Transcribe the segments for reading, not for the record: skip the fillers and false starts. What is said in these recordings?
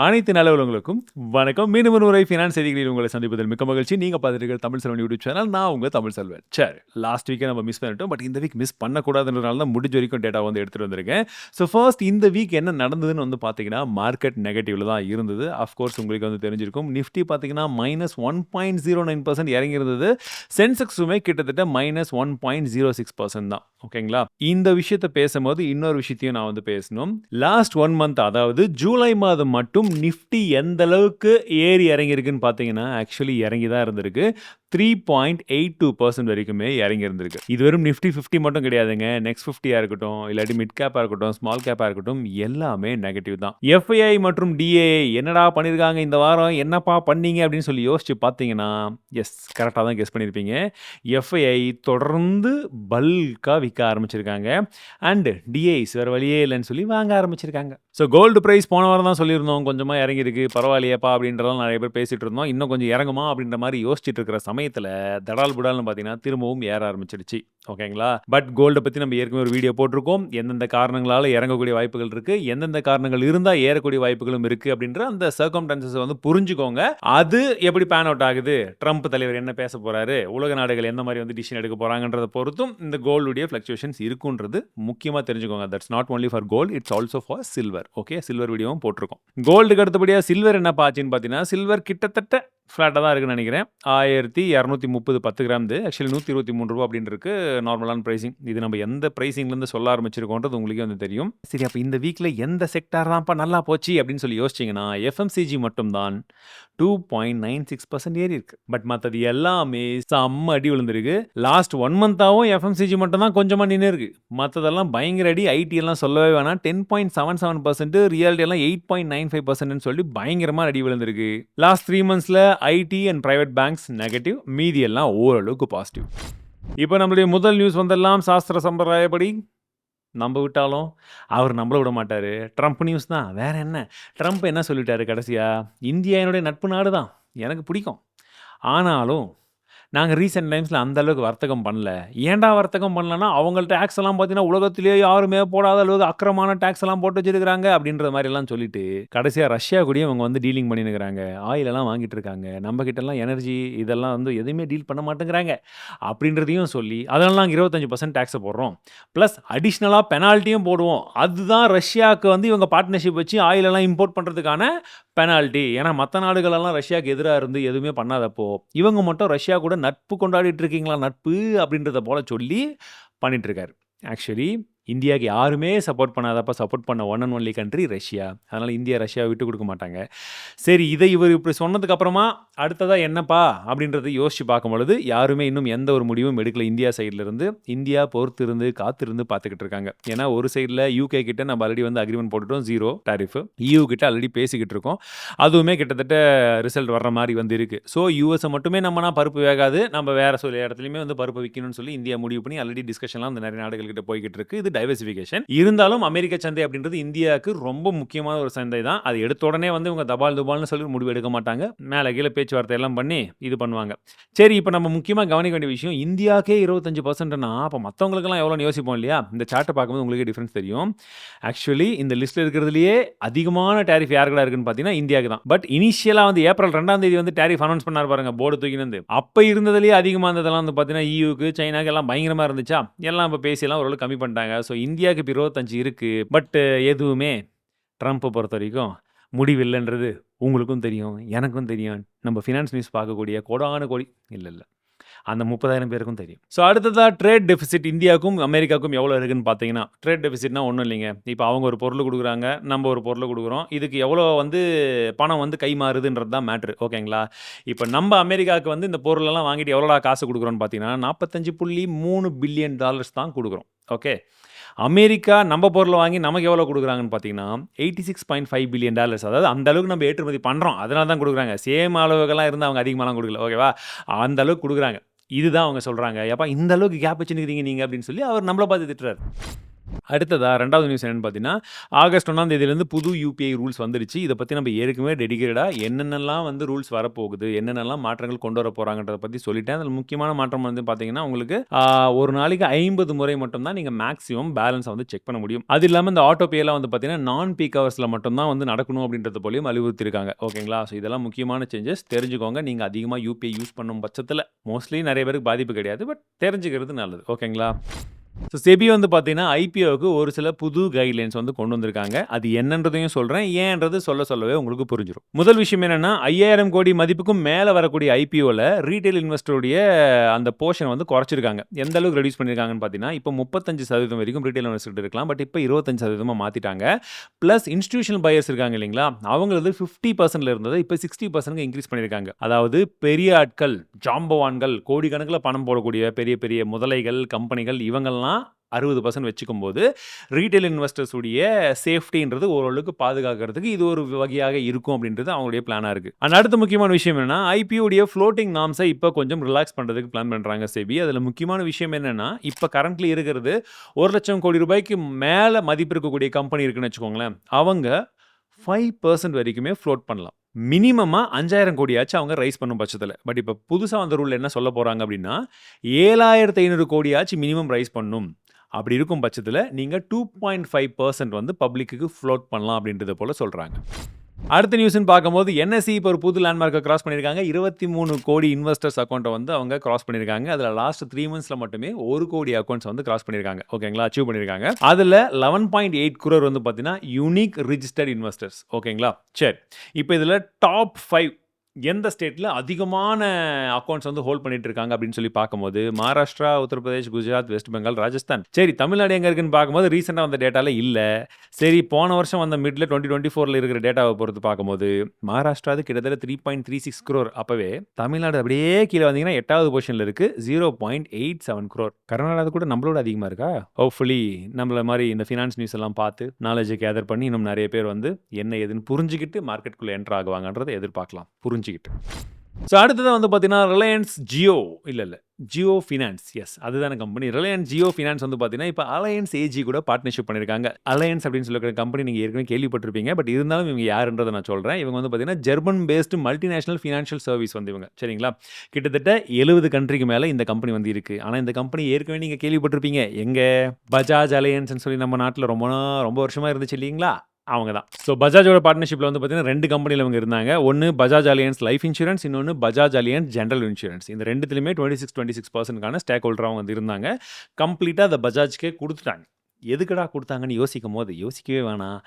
அனைத்து நல்லவர்களுக்கும் வணக்கம். மீண்டும் ஒரு முறை ஃபினான்ஸ் செய்திகளில் உங்களை சந்திப்பதில் மிக்க மகிழ்ச்சி. நீங்க பார்த்துட்டு தமிழ் செல்வன் யூடியூப் சேனல். நான் உங்க தமிழ் செல்வன். சரி, லாஸ்ட் வீக்கே நம்ம மிஸ் பண்ணிட்டோம். பட் இந்த வீக் மிஸ் பண்ணக்கூடாதுன்றனால தான் முடிஞ்ச வரைக்கும் டேட்டா வந்து எடுத்துட்டு வந்திருக்கேன். ஸோ ஃபர்ஸ்ட் இந்த வீக் என்ன நடந்ததுன்னு வந்து பார்த்தீங்கன்னா, மார்க்கெட் நெகட்டிவ்ல தான் இருந்தது. அஃப்கோர்ஸ் உங்களுக்கு வந்து தெரிஞ்சிருக்கும். நிஃப்டி பார்த்தீங்கன்னா -1.09% இறங்கி இருந்தது. சென்செக்ஸுமே கிட்டத்தட்ட -1.06% தான். ஓகேங்களா? இந்த விஷயத்தை பேசும்போது இன்னொரு விஷயத்தையும் நான் வந்து பேசணும். லாஸ்ட் 1 மந்த், அதாவது ஜூலை மாதம் மட்டும் நிஃப்டி எந்த அளவுக்கு ஏறி இறங்கியிருக்குன்னு பார்த்தீங்கன்னா, ஆக்சுவலி இறங்கி தான் இருந்திருக்கு. 3.82% வரைக்குமே இறங்கி இருந்திருக்கு. இது வெறும் நிஃப்டி 50 மட்டும் கிடையாதுங்க. நெக்ஸ்ட் 50 இருக்கட்டும், இல்லாட்டி மிட் கேப்பா இருக்கட்டும், ஸ்மால் கேப்பா இருக்கட்டும், எல்லாமே நெகட்டிவ் தான். எஃப்ஐஐ மற்றும் டிஏஐ என்னடா பண்ணியிருக்காங்க இந்த வாரம், என்னப்பா பண்ணீங்க அப்படின்னு சொல்லி யோசிச்சு பார்த்தீங்கன்னா, எஸ், கரெக்டாக தான் கெஸ் பண்ணியிருப்பீங்க. எஃப்ஐஐ தொடர்ந்து பல்காக விற்க ஆரம்பிச்சிருக்காங்க. அண்ட் டிஐஸ் வேறு வழியே இல்லைன்னு சொல்லி வாங்க ஆரம்பிச்சிருக்காங்க. ஸோ கோல்டு ப்ரைஸ் போன வாரம் தான் சொல்லியிருந்தோம், கொஞ்சமாக இறங்கியிருக்கு, பரவாயில்லையப்பா அப்படின்றதான் நிறைய பேர் பேசிகிட்டு இருந்தோம். இன்னும் கொஞ்சம் இறங்குமா அப்படின்ற மாதிரி யோசிச்சுட்டு இருக்கிற சமயத்தில் தடால் புடால்னு பார்த்தீங்கன்னா திரும்பவும் ஏற ஆரம்பிச்சிடுச்சு. ஓகேங்களா? பட் கோல்டை பற்றி நம்ம ஏற்கனவே ஒரு வீடியோ போட்டிருக்கோம். எந்தெந்த காரணங்களால் இறங்கக்கூடிய வாய்ப்புகள் இருக்குது, எந்தெந்த காரணங்கள் இருந்தால் ஏறக்கூடிய வாய்ப்புகளும் இருக்குது அப்படின்ற அந்த சர்க்கம்டான்சஸை வந்து புரிஞ்சுக்கோங்க. அது எப்படி பேன் அவுட் ஆகுது, ட்ரம்ப் தலைவர் என்ன பேச போகிறாரு, உலக நாடுகள் எந்த மாதிரி வந்து டிசிஷன் எடுக்க போகிறாங்கன்றத பொறுத்தும் இந்த கோல்டுடைய ஃப்ளக்சுவேஷன்ஸ் இருக்குன்றது முக்கியமாக தெரிஞ்சுக்கோங்க. That's not only for gold, it's also for silver. Okay, silver வீடியோவும் போட்டிருக்கோம். கோல்டுக்கு அடுத்தபடியாக சில்வர் என்ன பாச்சுன்னு பார்த்தீங்கன்னா, சில்வர் கிட்டத்தட்ட ஃப்ளாட்டாக தான் இருக்குன்னு நினைக்கிறேன். 1230 10 கிராம். ஆக்சுவலி ₹123 அப்படின்னு இருக்கு நார்மலான ப்ரைஸிங். இது நம்ம எந்த ப்ரைஸிங்லேருந்து சொல்ல ஆரம்பிச்சிருக்கோன்றது உங்களுக்கே வந்து தெரியும். சரி, அப்போ இந்த வீக்கில் எந்த செக்டார் தான்ப்பா நல்லா போச்சு அப்படின்னு சொல்லி யோசிச்சிங்கன்னா, எஃப்எம்சிஜி மட்டும்தான் 2.96% ஏறி இருக்கு. பட் மற்றது எல்லாமே செம்ம அடி விழுந்திருக்கு. லாஸ்ட் 1 மந்தாவும் எஃப்எம்சிஜி மட்டும் தான் கொஞ்சமாக நின்று இருக்கு. மற்றதெல்லாம் பயங்கர அடி. ஐடி எல்லாம் சொல்லவே வேணாம், 10.77%, ரியாலிட்டி எல்லாம் 8.95% சொல்லி பயங்கரமாக அடி விழுந்திருக்கு. லாஸ்ட் 3 மந்த்ஸில் IT and private banks negative, மீதி எல்லாம் ஓரளவுக்கு பாசிட்டிவ். இப்போ நம்மளுடைய முதல் நியூஸ் வந்தெல்லாம் சாஸ்திர சம்பிரதாயப்படி நம்ப விட்டாலும் அவர் நம்மள விட மாட்டார். ட்ரம்ப் நியூஸ் தான், வேற என்ன. ட்ரம்ப் என்ன சொல்லிட்டாரு கடைசியா, இந்தியா என்னுடைய நட்பு நாடு தான், எனக்கு பிடிக்கும், ஆனாலும் நாங்கள் ரீசெண்ட் டைம்ஸில் அந்த அளவுக்கு வர்த்தகம் பண்ணல. ஏன்டா வர்த்தகம் பண்ணலன்னா, அவங்கள்ட்ட டேக்ஸ் எல்லாம் பார்த்தீங்கன்னா உலகத்திலேயே யாருமே போடாத அளவுக்கு அக்கிரமான டேக்ஸ் எல்லாம் போட்டு வச்சிருக்காங்க அப்படின்ற மாதிரி எல்லாம் சொல்லிட்டு கடைசியாக ரஷ்யா கூடயும் அவங்க வந்து டீலிங் பண்ணினுக்கிறாங்க. ஆயில் எல்லாம் வாங்கிட்டு இருக்காங்க. நம்ம கிட்டலாம் எனர்ஜி இதெல்லாம் வந்து எதுவுமே டீல் பண்ண மாட்டேங்கிறாங்க அப்படின்றதையும் சொல்லி அதெல்லாம் நாங்கள் 25% டேக்ஸை போடுறோம், ப்ளஸ் அடிஷ்னலாக பெனால்ட்டியும் போடுவோம். அதுதான் ரஷ்யாவுக்கு வந்து இவங்க பார்ட்னர்ஷிப் வச்சு ஆயில் எல்லாம் இம்போர்ட் பண்ணுறதுக்கான பெனால்ட்டி. ஏன்னா மற்ற நாடுகளெல்லாம் ரஷ்யாவுக்கு எதிராக இருந்து எதுவுமே பண்ணாதப்போ இவங்க மட்டும் ரஷ்யா கூட நட்பு கொண்டாடிட்டு இருக்கீங்களா, நட்பு அப்படின்றத போல சொல்லி பண்ணிட்டு இருக்காரு. ஆக்சுவலி இந்தியாவுக்கு யாருமே சப்போர்ட் பண்ணாதப்ப சப்போர்ட் பண்ண one and only country Russia. அதனால் இந்தியா ரஷ்யாவை விட்டு கொடுக்க மாட்டாங்க. சரி, இதை இவர் இப்படி சொன்னதுக்கு அப்புறமா அடுத்ததாக என்னப்பா அப்படின்றத யோசிச்சு பார்க்கும் பொழுது யாருமே இன்னும் எந்த ஒரு முடிவும் எடுக்கல. இந்தியா சைடில் இருந்து இந்தியா பொறுத்து இருந்து காத்திருந்து பார்த்துக்கிட்டு இருக்காங்க. ஏன்னா ஒரு சைடில் யூகே கிட்ட நம்ம ஆல்ரெடி வந்து அக்ரிமெண்ட் போட்டுட்டோம், 0 டாரிஃப். EU கிட்ட ஆல்ரெடி பேசிக்கிட்டு இருக்கோம், அதுவுமே கிட்டத்தட்ட ரிசல்ட் வர்ற மாதிரி வந்து இருக்கு. ஸோ யூஎஸை மட்டுமே நம்மனா பருப்பு வேகாது, நம்ம வேற சொல்லி இடத்துலையுமே வந்து பருப்பு விற்கணும்னு சொல்லி இந்தியா முடிவு பண்ணி ஆல்ரெடி டிஸ்கஷன்லாம் அந்த நிறைய நாடுகள் கிட்ட போய்கிட்டு இருக்கு. இது டைவர்சிஃபிகேஷன். இருந்தாலும் அமெரிக்க சந்தை அப்படின்றது இந்தியாவுக்கு ரொம்ப முக்கியமான ஒரு சந்தை தான். அது எடுத்த உடனே வந்து இவங்க தபால் துபால்னு சொல்லி முடிவு எடுக்க மாட்டாங்க. மேலே கீழே பேச்சுவார்த்தை எல்லாம் பண்ணி இது பண்ணுவாங்க. சரி, இப்போ நம்ம முக்கியமாக கவனிக்க வேண்டிய விஷயம், இந்தியாவுக்கே 25%னா அப்போ மற்றவங்களுக்கெல்லாம் எவ்வளோன்னு யோசிப்போம் இல்லையா? இந்த சார்ட்டை பார்க்கும்போது உங்களுக்கு டிஃப்ரென்ஸ் தெரியும். ஆக்சுவலி இந்த லிஸ்ட்டில் இருக்கிறதுலையே அதிகமான டேரிஃப் யாருக்கடா இருக்குன்னு பார்த்தீங்கன்னா இந்தியாவுக்கு தான். பட் இனிஷியலாக வந்து ஏப்ரல் 2ஆம் தேதி வந்து டேரிஃப் அனௌன்ஸ் பண்ணார் பாருங்க, போர்டு தூக்கினது. அப்போ இருந்ததுலேயே அதிகமாக இருந்ததெல்லாம் வந்து பார்த்தீங்கன்னா EUக்கு சைனாக்கு எல்லாம் பயங்கரமாக இருந்துச்சா, எல்லாம் இப்போ பேசியெல்லாம் ஓரளவு கம்மி பண்ணிட்டாங்க. ஸோ இந்தியாவுக்கு இப்போ 25 இருக்குது. பட் எதுவுமே ட்ரம்ப்பை பொறுத்த வரைக்கும் முடிவில்லைன்றது உங்களுக்கும் தெரியும், எனக்கும் தெரியும், நம்ம ஃபினான்ஸ் நியூஸ் பார்க்கக்கூடிய கோடான கோடி இல்லை அந்த 30,000 பேருக்கும் தெரியும். ஸோ அடுத்ததாக ட்ரேட் டெஃபிசிட் இந்தியாவுக்கும் அமெரிக்காவுக்கும் எவ்வளோ இருக்குன்னு பார்த்தீங்கன்னா, ட்ரேட் டெஃபிசிட்னா ஒன்றும் இல்லைங்க. இப்போ அவங்க ஒரு பொருள் கொடுக்குறாங்க, நம்ம ஒரு பொருள் கொடுக்குறோம், இதுக்கு எவ்வளோ வந்து பணம் வந்து கை மாறுதுன்றது தான் மேட்ரு. ஓகேங்களா? இப்போ நம்ம அமெரிக்காவுக்கு வந்து இந்த பொருளெல்லாம் வாங்கிட்டு எவ்வளோடா காசு கொடுக்குறோன்னு பார்த்தீங்கன்னா $45.3 பில்லியன் தான் கொடுக்குறோம். ஓகே, அமெரிக்கா நம்ம பொருளை வாங்கி நமக்கு எவ்வளோ கொடுக்குறாங்கன்னு பார்த்தீங்கன்னா $86.5 பில்லியன். அதாவது அந்த அளவுக்கு நம்ம ஏற்றுமதி பண்ணுறோம், அதனால தான் கொடுக்குறாங்க. சேம் அளவுகள்லாம் இருந்து அவங்க அதிகமாகலாம் கொடுக்கல. ஓகேவா? அந்த அளவுக்கு கொடுக்குறாங்க. இதுதான் அவங்க சொல்கிறாங்க. ஏப்பா இந்த அளவுக்கு கேப் வச்சுருக்கிறீங்க நீங்கள் அப்படின்னு சொல்லி அவர் நம்மளை பார்த்து திட்டுறாரு. அடுத்ததா 2வது நியூஸ் என்னன்னு பார்த்தீங்கன்னா, ஆகஸ்ட் 1ஆம் தேதியிலேருந்து புது யுபிஐ ரூல்ஸ் வந்துருச்சு. இத பத்தி நம்ம ஏற்கனவே டெடிகேட்டடா என்னென்னலாம் வந்து ரூல்ஸ் வரப்போகுது, என்னென்னலாம் மாற்றங்கள் கொண்டு வர போறாங்கன்றத பத்தி சொல்லிட்டேன். அதில முக்கியமான மாற்றம் வந்து பார்த்தீங்கன்னா, உங்களுக்கு ஒரு நாளைக்கு 50 முறை மட்டும் தான் நீங்க மேக்ஸிமம் பேலன்ஸ வந்து செக் பண்ண முடியும். அது இல்லாம இந்த ஆட்டோ பேலாம் வந்து பார்த்தீங்கன்னா, நான் பீக் ஹவர்ஸ்ல மட்டும் தான் வந்து நடக்கணும் அப்படின்றது போலயும் அறிவுறுத்தியிருக்காங்க. ஓகேங்களா? ஸோ இதெல்லாம் முக்கியமான சேஞ்சஸ். தெரிஞ்சுக்கோங்க. நீங்க அதிகமா யுபிஐ யூஸ் பண்ணும் பட்சத்தில, மோஸ்ட்லி நெறைய பேருக்கு பாதிப்பு கிடையாது. பட் தெரிஞ்சுக்கிறது நல்லது. ஓகேங்களா? ஸோ செபி வந்து பார்த்தீங்கன்னா, ஐபிஓவுக்கு ஒரு சில புது கைட்லைன்ஸ் வந்து கொண்டு வந்திருக்காங்க. அது என்னன்றதையும் சொல்றேன். ஏன்றது சொல்லவே உங்களுக்கு புரிஞ்சிரும். முதல் விஷயம் என்னன்னா, 5000 கோடி மதிப்புக்கும் மேல வரக்கூடிய ஐபிஓல ரீட்டெயில் இன்வெஸ்டருடைய அந்த போர்ஷன் வந்து குறைச்சிருக்காங்க. எந்த அளவுக்கு ரெடியூஸ் பண்ணியிருக்காங்கன்னு பார்த்தீங்கன்னா, இப்போ 35% வரைக்கும் ரீட்டெயில் இன்வெஸ்டர் இருக்கலாம். பட் இப்போ 25% மாத்திட்டாங்க. பிளஸ் இன்ஸ்டிடியூஷனல் பையர்ஸ் இருக்காங்க இல்லைங்களா? அவங்களது 50%ல இருந்ததை இப்போ 60% இன்க்ரீஸ் பண்ணியிருக்காங்க. அதாவது பெரிய ஆட்கள், ஜாம்பவான்கள், கோடிக்கணக்கில பணம் போடக்கூடிய பெரிய பெரிய முதலைகள், கம்பெனிகள் இவங்கெல்லாம் 60% வச்சுக்கும்போது, ரீட்டெயில் இன்வெஸ்டர்ஸ் உடைய சேஃப்டின்றது ஓரளவுக்கு பாதுகாக்கிறதுக்கு இது ஒரு வகையாக இருக்கும் அப்படின்றது அவங்களுடைய பிளானா இருக்கு. அண்ட் அடுத்த முக்கியமான விஷயம் என்னன்னா, ஐபிஓ உடைய ஃப்ளோட்டிங் நார்ம்ஸை இப்போ கொஞ்சம் ரிலாக்ஸ் பண்றதுக்கு பிளான் பண்றாங்க செபி. அதுல முக்கியமான விஷயம் என்னன்னா, இப்போ கரண்ட்லி இருக்கிறது 1,00,000 கோடி ரூபாய்க்கு மேல மதிப்பு இருக்கக்கூடிய கம்பெனி இருக்குன்னு வச்சுக்கோங்களேன். அவங்க 5% வரைக்குமே ஃப்ளோட் பண்ணலாம். மினிமமா 5,000 கோடியாச்சும் அவங்க ரைஸ் பண்ணும் பட்சத்துல. பட் இப்ப புதுசா வந்த ரூல் என்ன சொல்லப் போறாங்க அப்படின்னா, 7,500 கோடியாச்சும் மினிமம் ரைஸ் பண்ணும். அப்படி இருக்கும் பட்சத்துல நீங்க 2.5% வந்து பப்ளிக்குக்கு ஃப்ளோட் பண்ணலாம் அப்படின்றத போல சொல்றாங்க. அடுத்த நியூஸ்ன்னு பார்க்கும்போது என்எஸ்சி இப்போ ஒரு புது லேண்ட்மார்க்கை கிராஸ் பண்ணியிருக்காங்க. 23 கோடி இன்வெஸ்டர்ஸ் அக்கௌண்ட்டை வந்து அவங்க கிராஸ் பண்ணியிருக்காங்க. அதில் லாஸ்ட் 3 மந்த்ஸில் மட்டுமே 1 கோடி அக்கௌண்ட்ஸ் வந்து கிராஸ் பண்ணியிருக்காங்க. ஓகேங்களா? அச்சீவ் பண்ணியிருக்காங்க. அதில் 11.8 crore வந்து பார்த்தீங்கன்னா யூனிக் ரிஜிஸ்டர்ட் இன்வெஸ்டர்ஸ். ஓகேங்களா? சரி. இப்போ இதில் டாப் 5 எந்த ஸ்டேட்ல அதிகமான அக்கவுண்ட்ஸ் வந்து ஹோல்ட் பண்ணிட்டு இருக்காங்க அப்படின்னு சொல்லி பார்க்கும்போது மகாராஷ்டிரா, உத்தரப்பிரதேஷ், குஜராத், வெஸ்ட் பெங்கால், ராஜஸ்தான். சரி, தமிழ்நாடு எங்க இருக்குன்னு பார்க்கும்போது ரீசெண்டாக வந்த டேட்டால இல்ல. சரி, போன வருஷம் வந்த மிட்ல 2024ல இருக்கிற டேட்டாவை பொறுத்து பார்க்கும்போது மகாராஷ்டிரா கிட்டத்தட்ட 3.36 crore. அப்பவே தமிழ்நாடு அப்படியே கீழே வந்தீங்கன்னா 8வது பொசிஷன்ல இருக்கு, 0.87 crore. கர்நாடகா கூட நம்மளோட அதிகமா இருக்கா? ஹோப்ஃபுல்லி நம்மள மாதிரி இந்த ஃபினான்ஸ் நியூஸ் எல்லாம் பார்த்து நாலேஜ் கேதர் பண்ணி இன்னும் நிறைய பேர் வந்து என்ன ஏதுன்னு புரிஞ்சுக்கிட்டு மார்க்கெட்டுக்குள்ள என்டர் ஆகுவாங்கன்றதை எதிர்பார்க்கலாம். புரிஞ்சுக்கிட்டு. ஸோ அடுத்தது வந்து பார்த்தீங்கன்னா ரிலையன்ஸ் ஜியோ ஜியோ ஃபினான்ஸ். எஸ், அதுதான கம்பெனி. ரிலையன்ஸ் ஜியோ ஃபினான்ஸ் வந்து பார்த்தீங்கன்னா இப்போ அலையன்ஸ் ஏஜி கூட பார்ட்னர்ஷிப் பண்ணியிருக்காங்க. அலையன்ஸ் அப்படின்னு சொல்லிக்கிற கம்பெனி நீங்கள் ஏற்கனவே கேள்விப்பட்டிருப்பீங்க. பட் இருந்தாலும் இவங்க யாருன்றதை நான் சொல்கிறேன். இவங்க வந்து பார்த்தீங்கன்னா German based multinational financial service வந்து இவங்க. சரிங்களா? கிட்டத்தட்ட 70 கண்ட்ரிக்கு மேலே இந்த கம்பெனி வந்து இருக்குது. ஆனால் இந்த கம்பெனி ஏற்கனவே நீங்கள் கேள்விப்பட்டிருப்பீங்க. எங்கே? பஜாஜ் அலையன்ஸ்னு சொல்லி நம்ம நாட்டில் ரொம்ப வருஷமாக இருந்துச்சு இல்லைங்களா? அவங்க தான். ஸோ பஜாஜோட பார்ட்னர்ஷிப்பில் வந்து பார்த்தீங்கன்னா 2 கம்பெனியில் இவங்க இருந்தாங்க. ஒன்று பஜாஜ் அலையன்ஸ் லைஃப் இன்சூரன்ஸ், இன்னொன்று பஜாஜ் அலையன்ஸ் ஜென்ரல் இன்சூரன்ஸ். இந்த ரெண்டுத்துலையுமே 26% ஸ்டேக் ஹோல்டராக வந்து இருந்தாங்க. கம்ப்ளீட்டாக அதை பஜாஜ்க்கே கொடுத்துட்டாங்க. எதுக்குடா கொடுத்தாங்கன்னு யோசிக்கவே வேணாம்.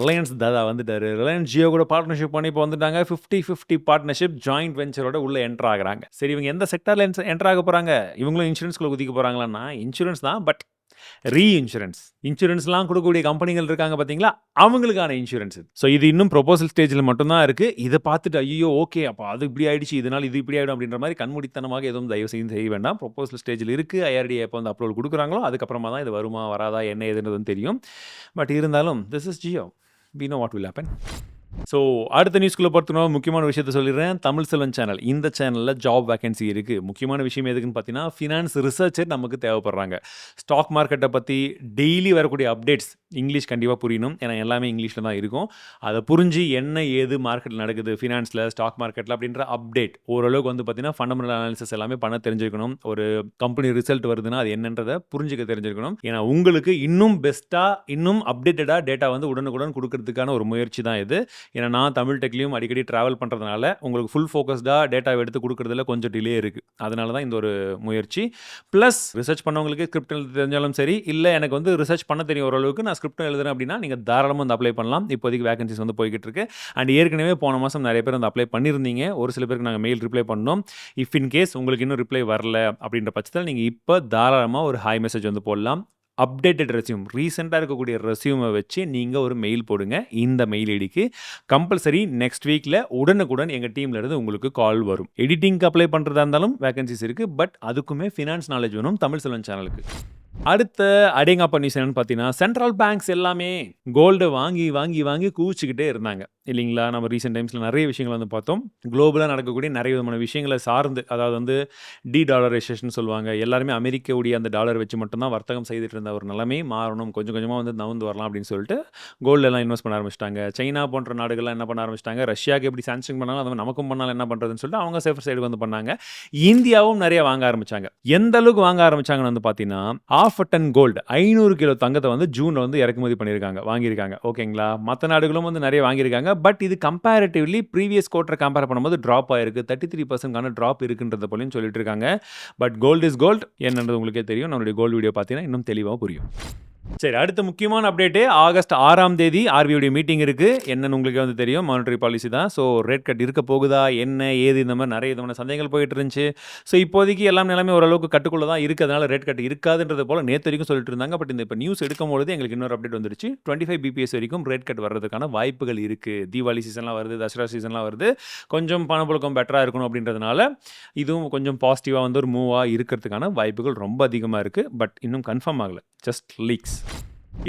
ரிலையன்ஸ் தாதா வந்துட்டாரு. ரிலையன்ஸ் ஜியோ கூட பார்ட்னர்ஷிப் பண்ணி இப்போ வந்துட்டாங்க. 50-50 பார்ட்னர்ஷிப் ஜாயிண்ட் வெஞ்சரோட உள்ள என்டர் ஆகுறாங்க. சரி, இவங்க எந்த செக்டரில் என்டர் ஆக போகிறாங்க? இவங்களும் இன்சூரன்ஸ்குள்ளே குதிக்க போகிறாங்களான்னா இன்சூரன்ஸ் தான். பட் இன்சூரன்ஸ்லாம் கொடுக்கக்கூடிய கம்பெனிகள் இருக்காங்க பார்த்தீங்களா, அவங்களுக்கான இன்சூரன்ஸ். ஸோ இது இன்னும் ப்ரொபோசல் ஸ்டேஜில் மட்டும்தான் இருக்குது. இதை பார்த்துட்டு ஐயோ ஓகே அப்போ அது இப்படி ஆயிடுச்சு, இதனால் இது இப்படி ஆகிடும் அப்படின்ற மாதிரி கண்மூடித்தனமாக எதுவும் தயவு செய்ய வேண்டாம். ப்ரொபோசல் ஸ்டேஜில் இருக்குது. ஐஆர்டிஏ எப்போ வந்து அப்ரூவல் கொடுக்குறாங்களோ அதுக்கப்புறமா தான் இது வருமா வராதா என்ன ஏதுன்றதுன்னு தெரியும். பட் இருந்தாலும் this is Jio. We know what will happen. So அடுத்த நியூஸ்குள்ளே பொறுத்தவரை முக்கியமான விஷயத்த சொல்லிடுறேன். தமிழ் செல்வன் சேனல், இந்த சேனலில் ஜாப் வேகன்சி இருக்குது. முக்கியமான விஷயம் எதுக்குன்னு பார்த்தீங்கன்னா ஃபினான்ஸ் ரிசர்ச்சர் நமக்கு தேவைப்படுறாங்க. ஸ்டாக் மார்க்கெட்டை பற்றி டெய்லி வரக்கூடிய அப்டேட்ஸ் இங்கிலீஷ் கண்டிப்பாக புரியணும். ஏன்னா எல்லாமே இங்கிலீஷில் தான் இருக்கும். அதை புரிஞ்சு என்ன ஏது மார்க்கெட்டில் நடக்குது, ஃபினான்ஸில், ஸ்டாக் மார்க்கெட்டில் அப்படின்ற அப்டேட் ஓரளவுக்கு வந்து பார்த்தீங்கன்னா ஃபண்டமெண்டல் அனாலிசிஸ் எல்லாமே பண்ண தெரிஞ்சிருக்கணும். ஒரு கம்பெனி ரிசல்ட் வருதுன்னா அது என்னன்றதை புரிஞ்சுக்க தெரிஞ்சிருக்கணும். ஏன்னா உங்களுக்கு இன்னும் பெஸ்ட்டாக இன்னும் அப்டேட்டடாக டேட்டா வந்து உடனுக்குடன் கொடுக்கறதுக்கான ஒரு முயற்சி தான் இது. ஏன்னா நான் தமிழ் டெக்லையும் அடிக்கடி ட்ராவல் பண்ணுறதுனால உங்களுக்கு ஃபுல் ஃபோக்கஸ்டாக டேட்டாவை எடுத்து கொடுக்குறதுல கொஞ்சம் டிலே இருக்குது. அதனால தான் இந்த ஒரு முயற்சி. ப்ளஸ் ரிசர்ச் பண்ணவங்களுக்கு ஸ்கிரிப்ட் எழுத தெரிஞ்சாலும் சரி, இல்லை எனக்கு வந்து ரிசர்ச் பண்ண தெரியும் ஓரளவுக்கு, நான் ஸ்கிரிப்ட் எழுதுறேன் அப்படின்னா நீங்கள் தாராளமாக வந்து அப்ளை பண்ணலாம். இப்போதைக்கு வேகன்சிஸ் வந்து போய்கிட்டு இருக்கு. அண்ட் ஏற்கனவே போன மாதம் நிறைய பேர் வந்து அப்ளை பண்ணியிருந்தீங்க. ஒரு சில பேருக்கு நாங்கள் மெயில் ரிப்ளை பண்ணோம். இஃப் இன் கேஸ் உங்களுக்கு இன்னும் ரிப்ளை வரல அப்படின்ற பட்சத்தில் நீங்கள் இப்போ தாராளமாக ஒரு ஹாய் மெசேஜ் வந்து போடலாம். அப்டேட்டட் ரெஸ்யூம், ரீசெண்டாக இருக்கக்கூடிய ரெஸ்யூமை வச்சு நீங்கள் ஒரு மெயில் போடுங்க. இந்த மெயில் ஐடிக்கு கம்பல்சரி நெக்ஸ்ட் வீக்கில் உடனுக்குடன் எங்கள் டீமில் இருந்து உங்களுக்கு கால் வரும். எடிட்டிங்க்கு அப்ளை பண்ணுறதா இருந்தாலும் வேகன்சிஸ் இருக்குது. பட் அதுக்குமே ஃபினான்ஸ் நாலேஜ் வேணும் தமிழ் செல்வன் சேனலுக்கு. அடுத்த அடேங்கப்பா நியூஸ் என்னன்னு பார்த்தீங்கன்னா சென்ட்ரல் பேங்க்ஸ் எல்லாமே கோல்டை வாங்கி குவிச்சுக்கிட்டே இருந்தாங்க. இல்லைங்களா? நம்ம ரீசென்ட் டைம்ஸில் நிறைய விஷயங்கள் வந்து பார்த்தோம். குளோபலாக நடக்கக்கூடிய நிறைய விதமான விஷயங்களை சார்ந்து, அதாவது வந்து டாலரைசேஷன் சொல்லுவாங்க. எல்லாருமே அமெரிக்காவுடைய அந்த டாலர் வச்சு மட்டும்தான் வர்த்தகம் செய்துட்டு இருந்த ஒரு நிலைமை மாறணும், கொஞ்சம் கொஞ்சமாக வந்து நவுந்து வரலாம் அப்படின்னு சொல்லிட்டு கோல்டெல்லாம் இன்வெஸ்ட் பண்ண ஆரம்பிச்சிட்டாங்க. சைனா போன்ற நாடுகள்லாம் என்ன பண்ண ஆரம்பிச்சிட்டாங்க, ரஷ்யாவுக்கு எப்படி சாங்ஷன் பண்ணாலும் அது மாதிரி நமக்கும் பண்ணாலும் என்ன பண்ணுறதுன்னு சொல்லிட்டு அவங்க சேஃபர் சைடு வந்து பண்ணாங்க. இந்தியாவும் நிறைய வாங்க ஆரம்பிச்சாங்க. எந்த அளவுக்கு வாங்க ஆரம்பிச்சாங்கன்னு வந்து பார்த்தீங்கன்னா, 1/2 டன் கோல்டு 500 கிலோ தங்கத்தை வந்து ஜூனில் வந்து இறக்குமதி பண்ணியிருக்காங்க, வாங்கியிருக்காங்க. ஓகேங்களா? மற்ற நாடுகளும் வந்து நிறைய வாங்கியிருக்காங்க. பட் இது கம்பேரிட்டிவ்லி ப்ரீவியஸ் குவார்ட்டர் கம்பேர் பண்ணும்போது ட்ராப் ஆயிருக்கு. 33% ட்ராப் இருக்குன்றத போலையும் சொல்லிட்டு இருக்காங்க. பட் கோல்டு இஸ் கோல்டு என்னன்றது உங்களுக்கே தெரியும். நம்மளுடைய கோல்டு வீடியோ பார்த்தீங்கன்னா இன்னும் தெளிவாக புரியும். சரி, அடுத்த முக்கியமான அப்டேட்டு ஆகஸ்ட் 6ஆம் தேதி ஆர்பிஐடைய மீட்டிங் இருக்குது. என்னன்னு உங்களுக்கே வந்து தெரியும், மானிட்டரி பாலிசி தான். ஸோ ரேட் கட் இருக்க போகுதா, என்ன ஏது, இந்த மாதிரி நிறைய விதமான சந்தேகங்கள் போயிட்டு இருந்துச்சு. ஸோ இப்போதைக்கு எல்லாம் நிலைமை ஓரளவுக்கு கட்டுக்குள்ளே தான் இருக்குது. அதனால் ரேட் கட் இருக்காதுன்றது போல் நேற்று வரைக்கும் சொல்லிட்டு இருந்தாங்க. பட் இந்த இப்போ நியூஸ் எடுக்கும்போது எங்களுக்கு இன்னொரு அப்டேட் வந்துருச்சு. 25 பிபிஎஸ் வரைக்கும் ரேட் கட் வர்றதுக்கான வாய்ப்புகள் இருக்குது. தீபாவளி சீசன்லாம் வருது, தசரா சீசன்லாம் வருது. கொஞ்சம் பணப்புழக்கம் பெட்டராக இருக்கணும் அப்படின்றதுனால இதுவும் கொஞ்சம் பாசிட்டிவாக வந்து ஒரு மூவாக இருக்கிறதுக்கான வாய்ப்புகள் ரொம்ப அதிகமாக இருக்குது. பட் இன்னும் கன்ஃபார்ம் ஆகலை, ஜஸ்ட் லீக்ஸ்.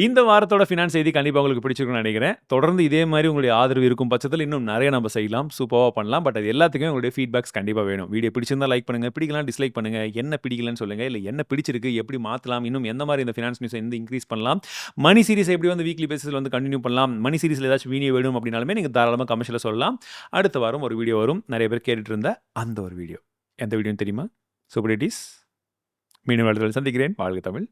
இந்த வாரத்தோட ஃபினான்ஸ் செய்தி கண்டிப்பாக உங்களுக்கு பிடிச்சிருக்கும்னு நினைக்கிறேன். தொடர்ந்து இதே மாதிரி உங்களுடைய ஆதரவு இருக்கும் பட்சத்தில் இன்னும் நிறைய நம்ம செய்யலாம், சூப்பராக பண்ணலாம். பட் அது எல்லாத்துக்குமே உங்களுடைய ஃபீட்பேக்ஸ் கண்டிப்பாக வேணும். வீடியோ பிடிச்சிருந்தா லைக் பண்ணுங்கள், பிடிக்கலாம் டிஸ்லைக் பண்ணுங்கள். என்ன பிடிக்கலன்னு சொல்லுங்கள், இல்லை என்ன பிடிச்சிருக்கு, எப்படி மாற்றலாம், இன்னும் எந்த மாதிரி இந்த ஃபினான்ஸ் நியூஸை எந்த இன்க்ரீஸ் பண்ணலாம், மணி சீரிஸ் எப்படி வந்து வீக்லி பேசிஸில் வந்து கண்டினியூ பண்ணலாம், மணி சீரிஸில் ஏதாச்சும் வீடியோ வேணும் அப்படின்னாலுமே நீங்கள் தாராளமாக கமெண்ட்ஸில் சொல்லலாம். அடுத்த வாரம் ஒரு வீடியோ வரும், நிறைய பேர் கேட்டுட்டு இருந்த அந்த ஒரு வீடியோ. எந்த வீடியோன்னு தெரியுமா? Super it is. மீண்டும் அடுத்த சந்திக்கிறேன். வாழ்க தமிழ்.